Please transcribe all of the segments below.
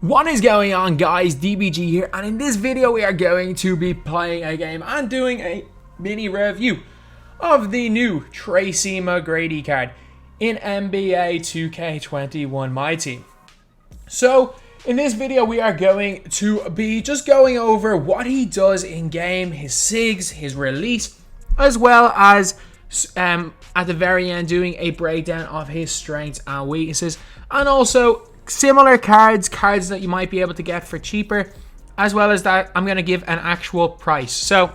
What is going on, guys? DBG here, and in this video we are going to be playing a game and doing a mini review of the new TRACY McGRADY card in NBA 2K21 MyTEAM. So in this video we are going to be just going over what he does in game, his SIGs, his release, as well as at the very end doing a breakdown of his strengths and weaknesses, and also similar cards that you might be able to get for cheaper, as well as that I'm going to give an actual price. So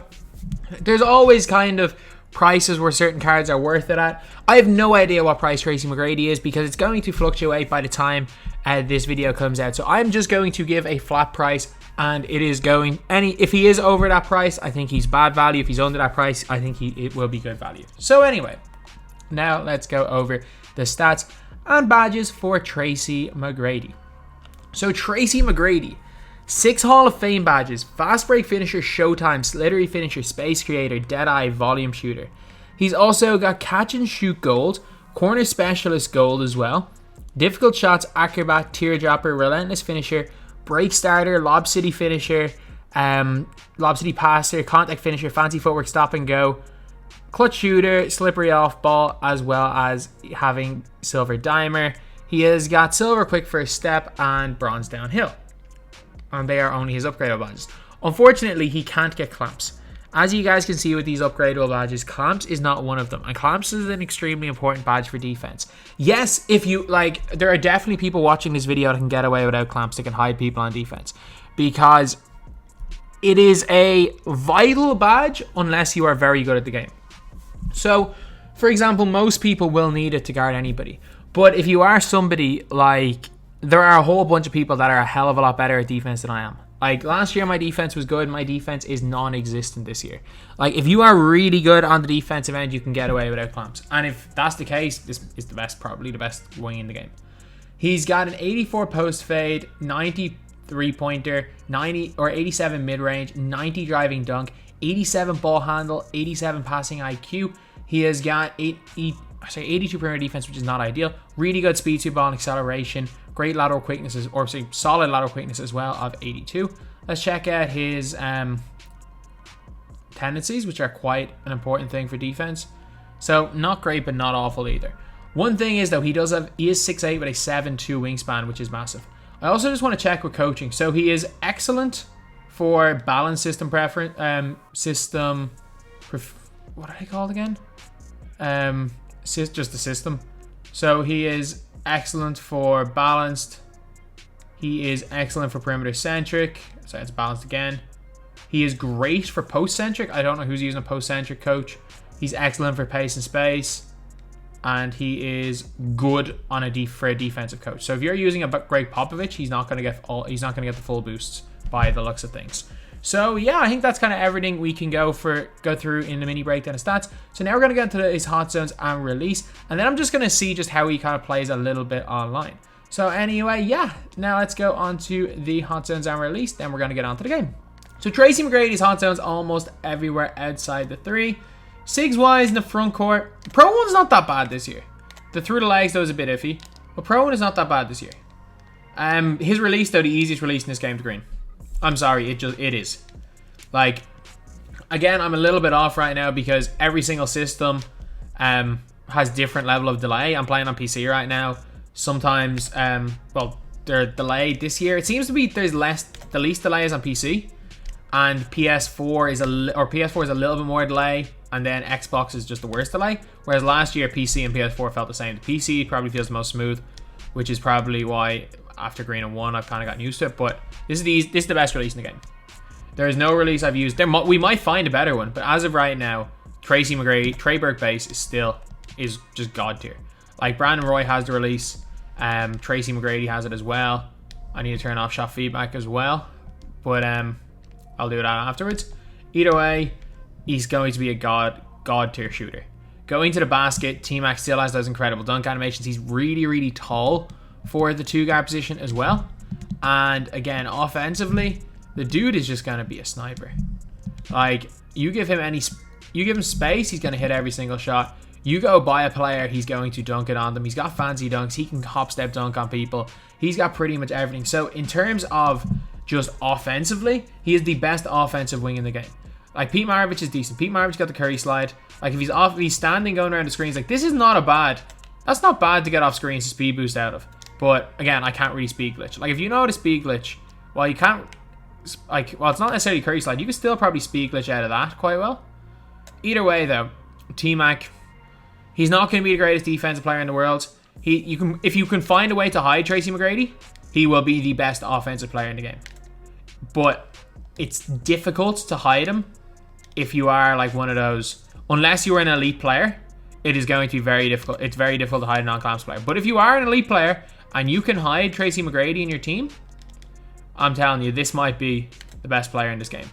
there's always kind of prices where certain cards are worth it at. I have no idea what price TRACY McGRADY is because it's going to fluctuate by the time this video comes out. So I'm just going to give a flat price, and it is going if he is over that price, I think he's bad value. If he's under that price, I think it will be good value. So anyway, now let's go over the stats and badges for TRACY McGRADY. So TRACY McGRADY, 6 Hall of Fame badges: Fast Break Finisher, Showtime, Slithery Finisher, Space Creator, Deadeye, Volume Shooter. He's also got Catch and Shoot Gold, Corner Specialist Gold as well, Difficult Shots, Acrobat, Teardropper, Relentless Finisher, Break Starter, Lob City Finisher, Lob City Passer, Contact Finisher, Fancy Footwork, Stop and Go, Clutch Shooter, Slippery Off Ball, as well as having Silver Dimer. He has got Silver Quick First Step and Bronze Downhill, and they are only his upgradable badges. Unfortunately, he can't get Clamps. As you guys can see with these upgradable badges, Clamps is not one of them, and Clamps is an extremely important badge for defense. Yes, if you like, there are definitely people watching this video that can get away without Clamps, that can hide people on defense, because it is a vital badge unless you are very good at the game. So, for example, most people will need it to guard anybody. But if you are somebody like, there are a whole bunch of people that are a hell of a lot better at defense than I am. Like, last year my defense was good. My defense is non-existent this year. Like, if you are really good on the defensive end, you can get away without Clamps. And if that's the case, this is the best, probably the best wing in the game. He's got an 84 post fade, 90 3-pointer, 90 or 87 mid-range, 90 driving dunk, 87 ball handle, 87 passing IQ. He has got 82 perimeter defense, which is not ideal. Really good speed, 2 ball and acceleration. Great lateral quickness, or say solid lateral quickness as well, of 82. Let's check out his tendencies, which are quite an important thing for defense. So not great, but not awful either. One thing is though, he is 6'8" with a 7'2" wingspan, which is massive. I also just want to check with coaching. So he is excellent for balance system preference, what are they called again? Just the system. So he is excellent for balanced. He is excellent for perimeter centric. So it's balanced again. He is great for post centric. I don't know who's using a post centric coach. He's excellent for pace and space, and he is good on for a defensive coach. So if you're using a Greg Popovich, he's not going to get the full boosts by the looks of things. So yeah, I think that's kind of everything we can go through in the mini breakdown of stats. So now we're going to get into his hot zones and release, and then I'm just going to see just how he kind of plays a little bit online. So anyway, yeah, now let's go on to the hot zones and release, then we're going to get on to the game. So TRACY McGRADY's hot zones almost everywhere outside the 3. SIGs wise in the front court, the pro one's not that bad this year. The through the legs though is a bit iffy, but pro one is not that bad this year. His release though, the easiest release in this game to green. I'm sorry, it is. Like, again, I'm a little bit off right now because every single system has different level of delay. I'm playing on PC right now. Sometimes, well, they're delayed this year. It seems to be the least delay is on PC, and PS4 is a little bit more delay, and then Xbox is just the worst delay. Whereas last year, PC and PS4 felt the same. The PC probably feels the most smooth, which is probably why after green and 1, I've kind of gotten used to it. But this is the best release in the game. There is no release I've used. We might find a better one, but as of right now, TRACY McGRADY, Trey Burke base is just god tier. Like, Brandon Roy has the release. TRACY McGRADY has it as well. I need to turn off shot feedback as well, but I'll do that afterwards. Either way, he's going to be a god tier shooter. Going to the basket, tmac still has those incredible dunk animations. He's really, really tall for the 2-guard position as well. And again, offensively, the dude is just going to be a sniper. Like, you give him space, he's going to hit every single shot. You go buy a player, he's going to dunk it on them. He's got fancy dunks. He can hop step dunk on people. He's got pretty much everything. So in terms of just offensively, he is the best offensive wing in the game. Like, Pete Maravich is decent. Pete Maravich got the Curry slide. Like, if he's standing going around the screens, like, this is not a bad... That's not bad to get off screens to speed boost out of. But, again, I can't really speed glitch. Like, if you know how to speed glitch, well, you can't... Like, well, it's not necessarily Curry slide. You can still probably speed glitch out of that quite well. Either way, though, T-Mac, he's not going to be the greatest defensive player in the world. If you can find a way to hide Tracy McGrady, he will be the best offensive player in the game. But it's difficult to hide him if you are like one of those... Unless you're an elite player, it is going to be very difficult. It's very difficult to hide a non-collapse player. But if you are an elite player and you can hide Tracy McGrady in your team, I'm telling you, this might be the best player in this game.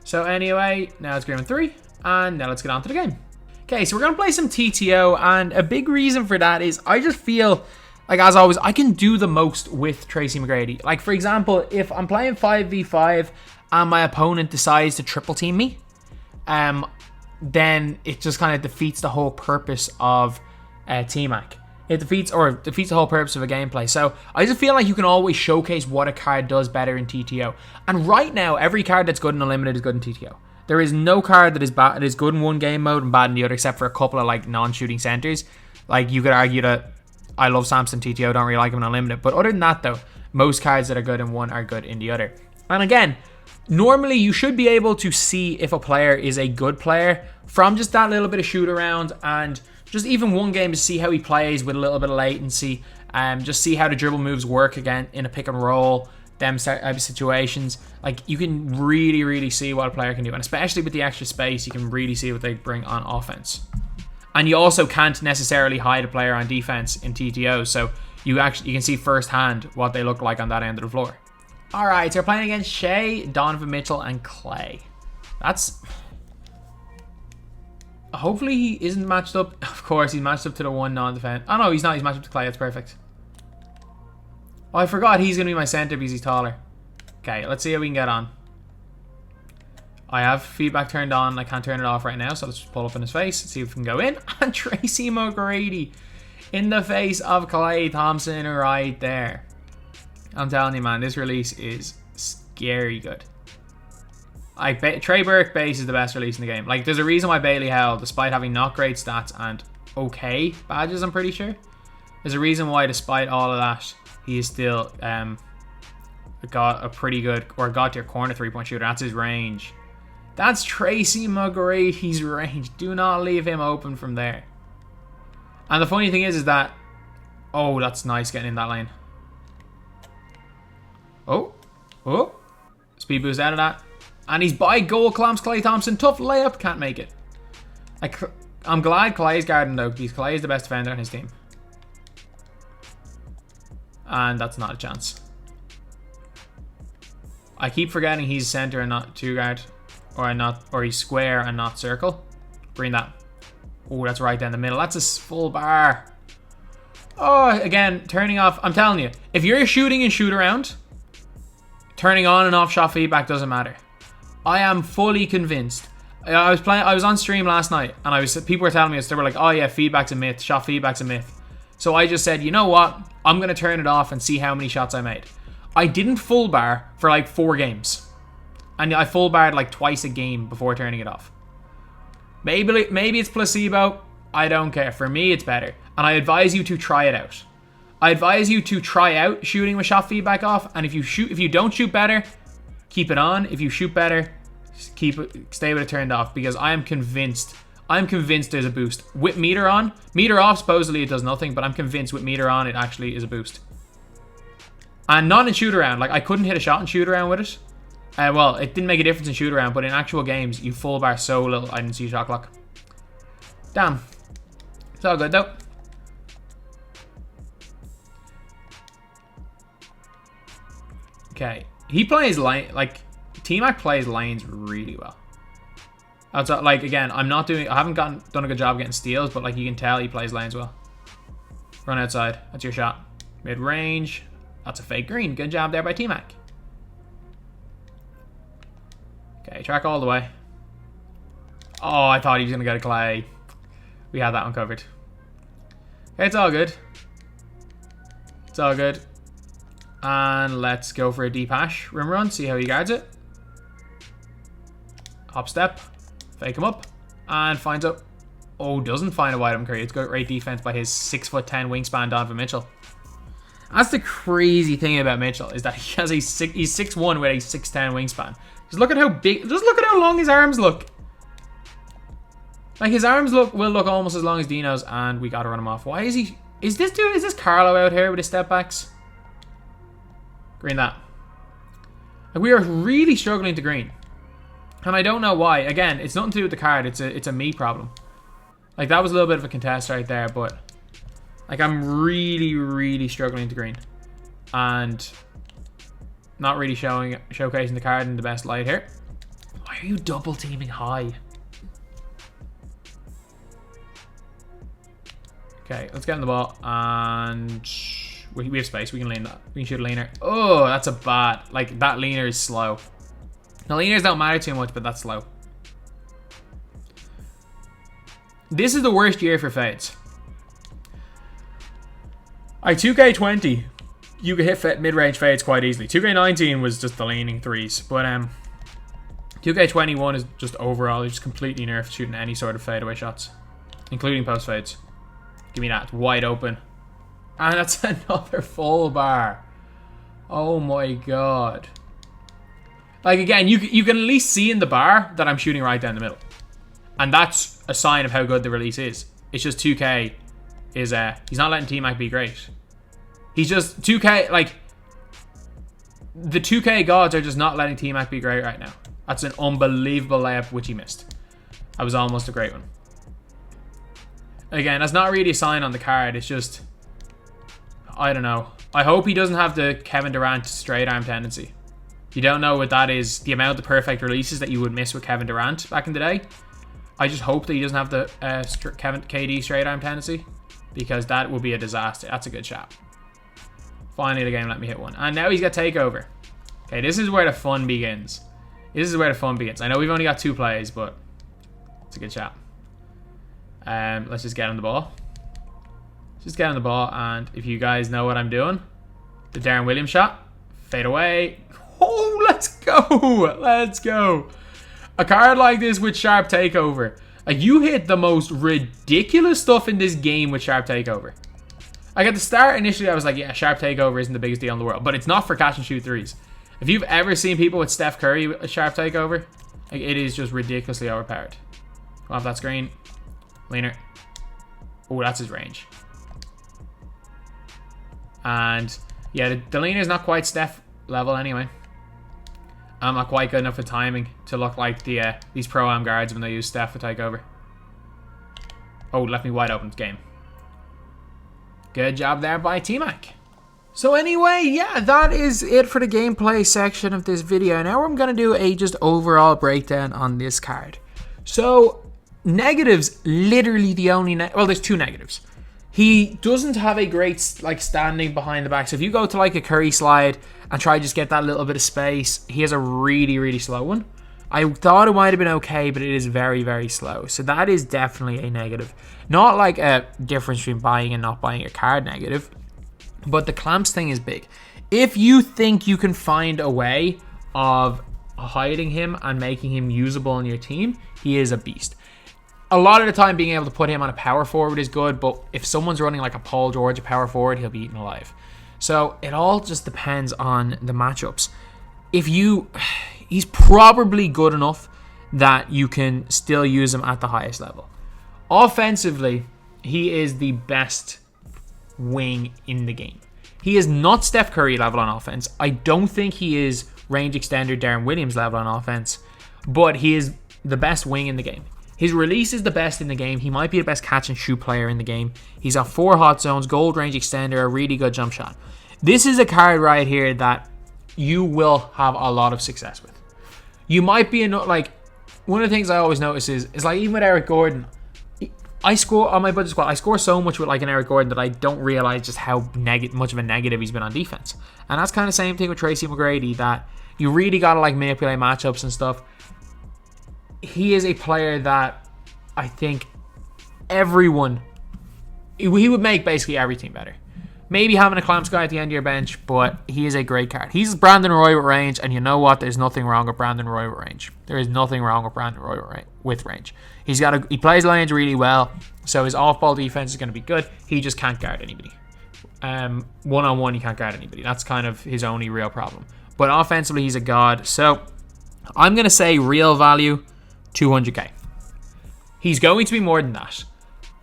So anyway, now it's Grim 3, and now let's get on to the game. Okay, so we're going to play some TTO, and a big reason for that is I just feel like, as always, I can do the most with Tracy McGrady. Like, for example, if I'm playing 5v5 and my opponent decides to triple team me, then it just kind of defeats the whole purpose of tmac. It defeats the whole purpose of a gameplay. So I just feel like you can always showcase what a card does better in TTO. And right now, every card that's good in Unlimited is good in TTO. There is no card that is bad, that is good in one game mode and bad in the other, except for a couple of like non-shooting centers. Like, you could argue that I love Samson TTO, don't really like him in Unlimited. But other than that, though, most cards that are good in one are good in the other. And again, normally you should be able to see if a player is a good player from just that little bit of shoot around, and just even one game to see how he plays with a little bit of latency. Just see how the dribble moves work again in a pick and roll, them type of situations. Like, you can really see what a player can do, and especially with the extra space, you can really see what they bring on offense. And you also can't necessarily hide a player on defense in TTO, so you can see firsthand what they look like on that end of the floor. All right, so we're playing against Shea, Donovan Mitchell, and Clay. That's... Hopefully he isn't matched up. Of course, he's matched up to the one non-defense. Oh no, he's not. He's matched up to Clay. That's perfect. Oh, I forgot he's going to be my center because he's taller. Okay, let's see how we can get on. I have feedback turned on. I can't turn it off right now, so let's just pull up in his face and see if we can go in. And Tracy McGrady in the face of Klay Thompson right there. I'm telling you, man, this release is scary good. Trey Burke base is the best release in the game. Like, there's a reason why Bailey Howell, despite having not great stats and okay badges, I'm pretty sure, there's a reason why, despite all of that, he is still got a pretty good, or got to your corner 3-point shooter. That's his range. That's Tracy McGrady's range. Do not leave him open from there. And the funny thing is that, oh, that's nice getting in that lane. Oh, speed boost out of that. And he's by goal clamps Klay Thompson. Tough layup. Can't make it. I'm glad Klay's guarding though, because Klay is the best defender on his team. And that's not a chance. I keep forgetting he's center and not two guard. Or he's square and not circle. Bring that. Oh, that's right down the middle. That's a full bar. Oh, again, turning off. I'm telling you, if you're shooting and shoot around, turning on and off shot feedback doesn't matter. I am fully convinced. I was on stream last night, and people were telling me, they were like, oh yeah, feedback's a myth, shot feedback's a myth. So I just said, you know what? I'm going to turn it off and see how many shots I made. I didn't full bar for like 4 games. And I full barred like twice a game before turning it off. Maybe it's placebo. I don't care. For me, it's better. And I advise you to try it out. I advise you to try out shooting with shot feedback off. And if you don't shoot better, keep it on. If you shoot better, stay with it turned off, because I'm convinced there's a boost. With meter on, meter off, supposedly it does nothing, but I'm convinced with meter on, it actually is a boost. And not in shoot around. Like, I couldn't hit a shot in shoot around with it. Well, it didn't make a difference in shoot around, but in actual games, you full bar so little, I didn't see shot clock. Damn. It's all good though. Okay. He plays lane, like, T-Mac plays lanes really well. Outside, like, again, I haven't done a good job getting steals, but like, you can tell he plays lanes well. Run outside. That's your shot. Mid range. That's a fake green. Good job there by T-Mac. Okay, track all the way. Oh, I thought he was going to get a Clay. we had that one covered. Okay, it's all good. It's all good. And let's go for a deep hash rim run. See how he guards it. Hop step. Fake him up. And finds out. Oh, doesn't find a wide open curry. It's got great defense by his 6'10" wingspan Donovan Mitchell. That's the crazy thing about Mitchell, is that he has he's 6'1" with a 6'10" wingspan. Just look at how big, just look at how long his arms look. Like, his arms will look almost as long as Dino's, and we gotta run him off. Why is he, is this Carlo out here with his step backs? Green that. Like, we are really struggling to green. And I don't know why. Again, it's nothing to do with the card, it's a me problem. Like, that was a little bit of a contest right there, but like, I'm really struggling to green. And not really showcasing the card in the best light here. Why are you double teaming high? Okay, let's get on the ball. And we have space. We can lean that. We can shoot a leaner. Oh, that's a bad. Like, that leaner is slow. The leaners don't matter too much, but that's slow. This is the worst year for fades. 2K20, you could hit mid-range fades quite easily. 2K19 was just the leaning threes, but 2K21 is just overall just completely nerfed shooting any sort of fadeaway shots, including post fades. Give me that, wide open, and that's another full bar. Oh my god! Like, again, you can at least see in the bar that I'm shooting right down the middle, and that's a sign of how good the release is. It's just 2K is he's not letting tmac be great. He's just 2K, like, the 2K gods are just not letting tmac be great right now. That's an unbelievable layup which he missed. That was almost a great one. Again, that's not really a sign on the card. It's just, I don't know. I hope he doesn't have the Kevin Durant straight arm tendency. You don't know what that is. The amount of perfect releases that you would miss with Kevin Durant back in the day. I just hope that he doesn't have the KD straight arm tendency, because that would be a disaster. That's a good shot. Finally, the game let me hit one. And now he's got takeover. Okay, this is where the fun begins. This is where the fun begins. I know we've only got 2 plays, but it's a good shot. Let's just get on the ball. Just get on the ball, and if you guys know what I'm doing, the Darren Williams shot, fade away. Oh, let's go. Let's go. A card like this with sharp takeover. Like, you hit the most ridiculous stuff in this game with sharp takeover. Like, at the start, initially, I was like, yeah, sharp takeover isn't the biggest deal in the world. But it's not for catch and shoot threes. If you've ever seen people with Steph Curry with a sharp takeover, like, it is just ridiculously overpowered. Come off that screen. Leaner. Oh, that's his range. And, yeah, the leaner's not quite Steph level anyway. I'm not quite good enough at timing to look like these pro-am guards when they use Steph to take over. Oh, left me wide open game. Good job there by tmac. So anyway, yeah, that is it for the gameplay section of this video. Now I'm going to do a just overall breakdown on this card. So, negatives, literally the only... well, there's 2 negatives. He doesn't have a great, like, standing behind the back. So if you go to, like, a Curry slide and try to just get that little bit of space, he has a really slow one. I thought it might have been okay, but it is very slow. So that is definitely a negative. Not like a difference between buying and not buying a card negative, but the clamps thing is big. If you think you can find a way of hiding him and making him usable on your team, he is a beast. A lot of the time, being able to put him on a power forward is good, but if someone's running like a Paul George, a power forward, he'll be eaten alive. So it all just depends on the matchups. He's probably good enough that you can still use him at the highest level. Offensively, he is the best wing in the game. He is not Steph Curry level on offense. I don't think he is range extender Darren Williams level on offense, but he is the best wing in the game. His release is the best in the game. He might be the best catch and shoot player in the game. He's got 4 hot zones, gold range extender, a really good jump shot. This is a card right here that you will have a lot of success with. You might be like, one of the things I always notice is like, even with Eric Gordon, I score on my budget squad. I score so much with like an Eric Gordon that I don't realize just how much of a negative he's been on defense. And that's kind of the same thing with TRACY McGRADY, that you really gotta like manipulate matchups and stuff. He is a player that I think everyone. He would make basically every team better. Maybe having a Clamps guy at the end of your bench, but he is a great card. He's Brandon Roy with range, and you know what? There's nothing wrong with Brandon Roy with range. There is nothing wrong with Brandon Roy with range. He plays lanes really well, so his off-ball defense is going to be good. He just can't guard anybody. One-on-one, he can't guard anybody. That's kind of his only real problem. But offensively, he's a god. So I'm going to say real value, 200k. He's going to be more than that.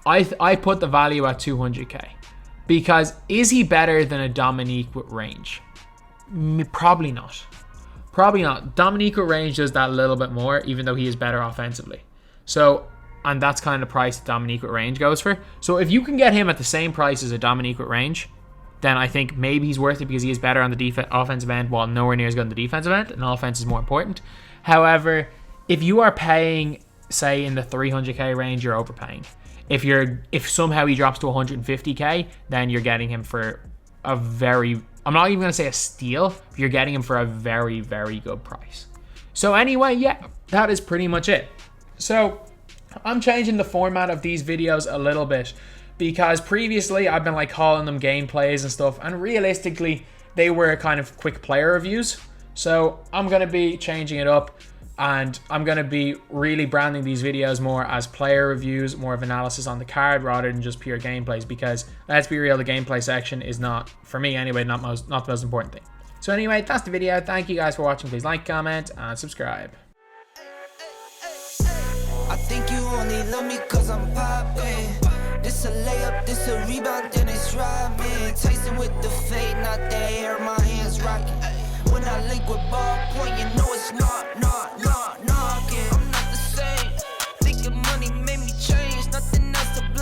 I put the value at 200k. Because is he better than a Dominique with range? Probably not. Probably not. Dominique with range does that a little bit more, even though he is better offensively. So, and that's kind of the price that Dominique with range goes for. So if you can get him at the same price as a Dominique with range, then I think maybe he's worth it because he is better on the offensive end while nowhere near as good on the defensive end, and offense is more important. However, if you are paying, say, in the 300k range, you're overpaying. If somehow he drops to 150k, then you're getting him for a very, I'm not even going to say a steal, but you're getting him for a very, very good price. So anyway, yeah, that is pretty much it. So I'm changing the format of these videos a little bit because previously I've been like calling them gameplays and stuff, and realistically they were kind of quick player reviews. So I'm going to be changing it up. And I'm going to be really branding these videos more as player reviews, more of analysis on the card rather than just pure gameplays, because let's be real, the gameplay section is not, for me anyway, not the most important thing. So anyway, that's the video. Thank you guys for watching. Please like, comment, and subscribe. I think you only love me cause I'm poppin'. This a layup, this a rebound, then it's robbing. Tyson with the fade, not the hair, my hands rocking. When I link with ball point, you know it's not.